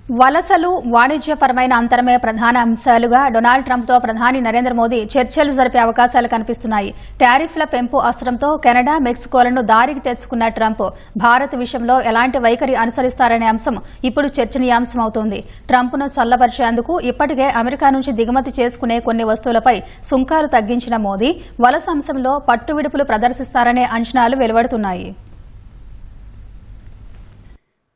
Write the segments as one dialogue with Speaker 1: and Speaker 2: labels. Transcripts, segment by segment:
Speaker 1: వలసలు వాణిజ్యపరమైన అంతరమే ప్రధాన అంశాలుగా డొనాల్డ్ ట్రంప్తో ప్రధాని నరేంద్ర మోదీ చర్చలు జరిపే అవకాశాలు కనిపిస్తున్నాయి. టారిఫ్ల పెంపు అస్త్రంతో కెనడా, మెక్సికోలను దారికి తెచ్చుకున్న ట్రంప్ భారత్ విషయంలో ఎలాంటి వైఖరి అనుసరిస్తారనే అంశం ఇప్పుడు చర్చనీయాంశమవుతోంది. ట్రంప్ను చల్లబరిచేందుకు ఇప్పటికే అమెరికా నుంచి దిగుమతి చేసుకునే కొన్ని వస్తువులపై సుంకాలు తగ్గించిన మోదీ వలస అంశంలో పట్టువిడుపులు ప్రదర్శిస్తారనే అంచనాలు వెలువడుతున్నాయి.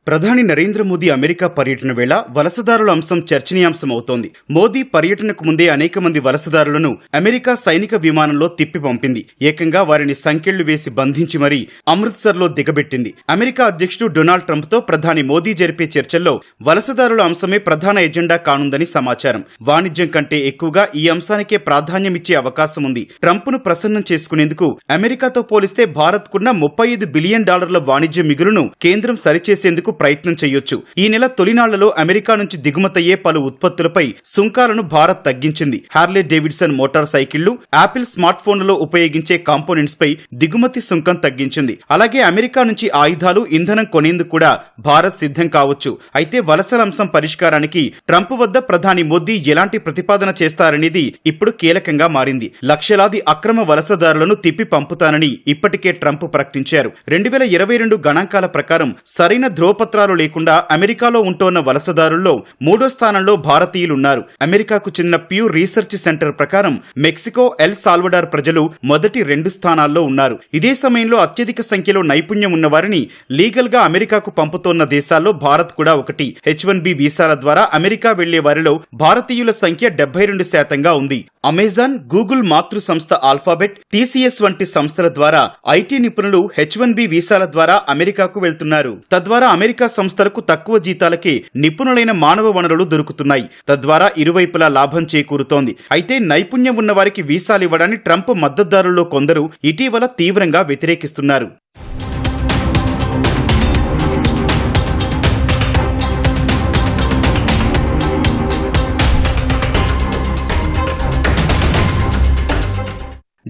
Speaker 2: ప్రధాని నరేంద్ర మోదీ అమెరికా పర్యటన వేళ వలసదారుల అంశం చర్చనీయాంశమవుతోంది. మోదీ పర్యటనకు ముందే అనేక మంది వలసదారులను అమెరికా సైనిక విమానంలో తిప్పి పంపింది. ఏకంగా వారిని సంకెళ్లు వేసి బంధించి మరీ అమృత్సర్లో దిగబెట్టింది. అమెరికా అధ్యక్షుడు డొనాల్డ్ ట్రంప్తో ప్రధాని మోదీ జరిపే చర్చల్లో వలసదారుల అంశమే ప్రధాన ఎజెండా కానుందని సమాచారం. వాణిజ్యం కంటే ఎక్కువగా ఈ అంశానికే ప్రాధాన్యమిచ్చే అవకాశం ఉంది. ట్రంప్ను ప్రసన్నం చేసుకునేందుకు అమెరికాతో పోలిస్తే భారత్కున్న $35 బిలియన్ వాణిజ్య మిగులును కేంద్రం సరిచేసేందుకు ప్రయత్నం చేయొచ్చు. ఈ నెల తొలినాళ్లలో అమెరికా నుంచి దిగుమతయ్యే పలు ఉత్పత్తులపై సుంకాలను భారత్ తగ్గించింది. హార్లే డేవిడ్సన్ మోటార్ సైకిళ్లు, యాపిల్ స్మార్ట్ ఫోన్లలో ఉపయోగించే కాంపోనెంట్స్ పై దిగుమతి సుంకం తగ్గించింది. అలాగే అమెరికా నుంచి ఆయుధాలు, ఇంధనం కొనేందుకు కూడా భారత్ సిద్ధం కావచ్చు. అయితే వలసల అంశం పరిష్కారానికి ట్రంప్ వద్ద ప్రధాని మోదీ ఎలాంటి ప్రతిపాదన చేస్తారనేది ఇప్పుడు కీలకంగా మారింది. లక్షలాది అక్రమ వలసదారులను తిప్పి పంపుతానని ఇప్పటికే ట్రంప్ ప్రకటించారు. 2022 గణాంకాల ప్రకారం సరైన ధ్రువపత్రాలు లేకుండా అమెరికాలో ఉంటోన్న వలసదారుల్లో 3వ స్థానంలో భారతీయులున్నారు. అమెరికాకు చెందిన ప్యూ రీసెర్చ్ సెంటర్ ప్రకారం మెక్సికో, ఎల్ సాల్వడార్ ప్రజలు మొదటి 2 స్థానాల్లో ఉన్నారు. ఇదే సమయంలో అత్యధిక సంఖ్యలో నైపుణ్యం ఉన్న వారిని లీగల్ గా అమెరికాకు పంపుతోన్న దేశాల్లో భారత్ కూడా ఒకటి. H-1B వీసాల ద్వారా అమెరికా వెళ్లే వారిలో భారతీయుల సంఖ్య 72% ఉంది. అమెజాన్, గూగుల్ మాతృ సంస్థ ఆల్ఫాబెట్, TCS వంటి సంస్థల ద్వారా ఐటీ నిపుణులు H-1B వీసాల ద్వారా అమెరికాకు వెళ్తున్నారు. తద్వారా అమెరికా సంస్థలకు తక్కువ జీతాలకే నిపుణులైన మానవ వనరులు దొరుకుతున్నాయి. తద్వారా ఇరువైపులా లాభం చేకూరుతోంది. అయితే నైపుణ్యం ఉన్న వారికి వీసాలు ఇవ్వడాన్ని ట్రంప్ మద్దతుదారుల్లో కొందరు ఇటీవల తీవ్రంగా వ్యతిరేకిస్తున్నారు.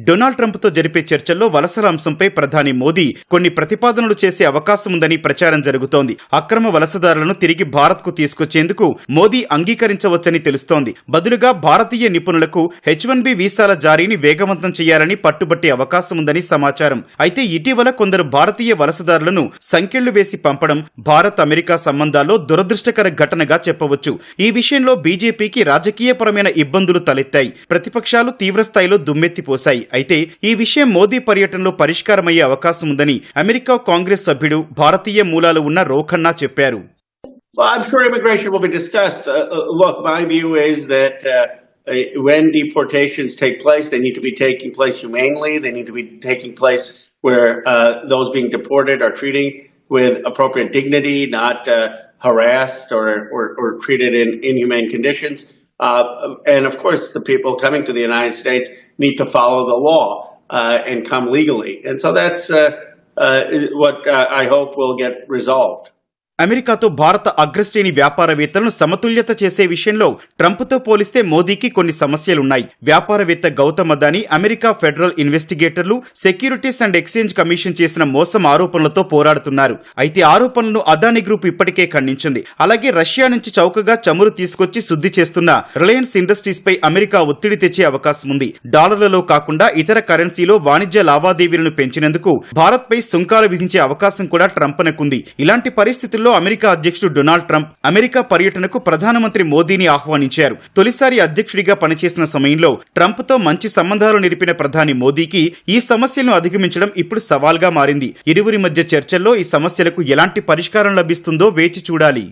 Speaker 2: డొనాల్డ్ ట్రంప్తో జరిపే చర్చల్లో వలసల అంశంపై ప్రధాని మోదీ కొన్ని ప్రతిపాదనలు చేసే అవకాశం ఉందని ప్రచారం జరుగుతోంది. అక్రమ వలసదారులను తిరిగి భారత్కు తీసుకొచ్చేందుకు మోదీ అంగీకరించవచ్చని తెలుస్తోంది. బదులుగా భారతీయ నిపుణులకు H-1B వీసాల జారీని వేగవంతం చేయాలని పట్టుబట్టే అవకాశం ఉందని సమాచారం. అయితే ఇటీవల కొందరు భారతీయ వలసదారులను సంకెళ్లు వేసి పంపడం భారత్ అమెరికా సంబంధాల్లో దురదృష్టకర ఘటనగా చెప్పవచ్చు. ఈ విషయంలో బీజేపీకి రాజకీయపరమైన ఇబ్బందులు తలెత్తాయి. ప్రతిపక్షాలు తీవ్రస్థాయిలో దుమ్మెత్తిపోశాయి. అయితే ఈ విషయం మోదీ పర్యటనలో పరిష్కారమయ్యే అవకాశం ఉందని అమెరికా కాంగ్రెస్ సభ్యుడు భారతీయ మూలాలు ఉన్న రోఖన్నా చెప్పారు.
Speaker 3: Well, I'm sure immigration will be discussed. Look, my view is that when deportations take place, they need to be taking place humanely. They need to be taking place where those being deported are treated with appropriate dignity, not harassed or treated in inhumane conditions. And of course, the people coming to the United States need to follow the law and come legally. And so that's what I hope will get resolved.
Speaker 2: అమెరికాతో భారత అగ్రశ్రేణి వ్యాపారవేత్తలను సమతుల్యత చేసే విషయంలో ట్రంప్తో పోలిస్తే మోదీకి కొన్ని సమస్యలున్నాయి. వ్యాపారవేత్త గౌతమ్ అదానీ అమెరికా ఫెడరల్ ఇన్వెస్టిగేటర్లు, సెక్యూరిటీస్ అండ్ ఎక్స్చేంజ్ కమిషన్ చేసిన మోసం ఆరోపణలతో పోరాడుతున్నారు. అయితే ఆరోపణలను అదానీ గ్రూప్ ఇప్పటికే ఖండించింది. అలాగే రష్యా నుంచి చౌకగా చమురు తీసుకొచ్చి శుద్ధి చేస్తున్న రిలయన్స్ ఇండస్ట్రీస్ పై అమెరికా ఒత్తిడి తెచ్చే అవకాశం ఉంది. డాలర్లలో కాకుండా ఇతర కరెన్సీలో వాణిజ్య లావాదేవీలను పెంచినందుకు భారత్ పై సుంకాలు విధించే అవకాశం కూడా ట్రంప్నకుంది. ఇలాంటి పరిస్థితుల్లో అమెరికా అధ్యక్షుడు డొనాల్డ్ ట్రంప్ అమెరికా పర్యటనకు ప్రధానమంత్రి మోదీని ఆహ్వానించారు. తొలిసారి అధ్యక్షుడిగా పనిచేసిన సమయంలో ట్రంప్తో మంచి సంబంధాలు నిలిపిన ప్రధాని మోదీకి ఈ సమస్యలను అధిగమించడం ఇప్పుడు సవాల్గా మారింది. ఇరువురి మధ్య చర్చల్లో ఈ సమస్యలకు ఎలాంటి పరిష్కారం లభిస్తుందో వేచి చూడాలి.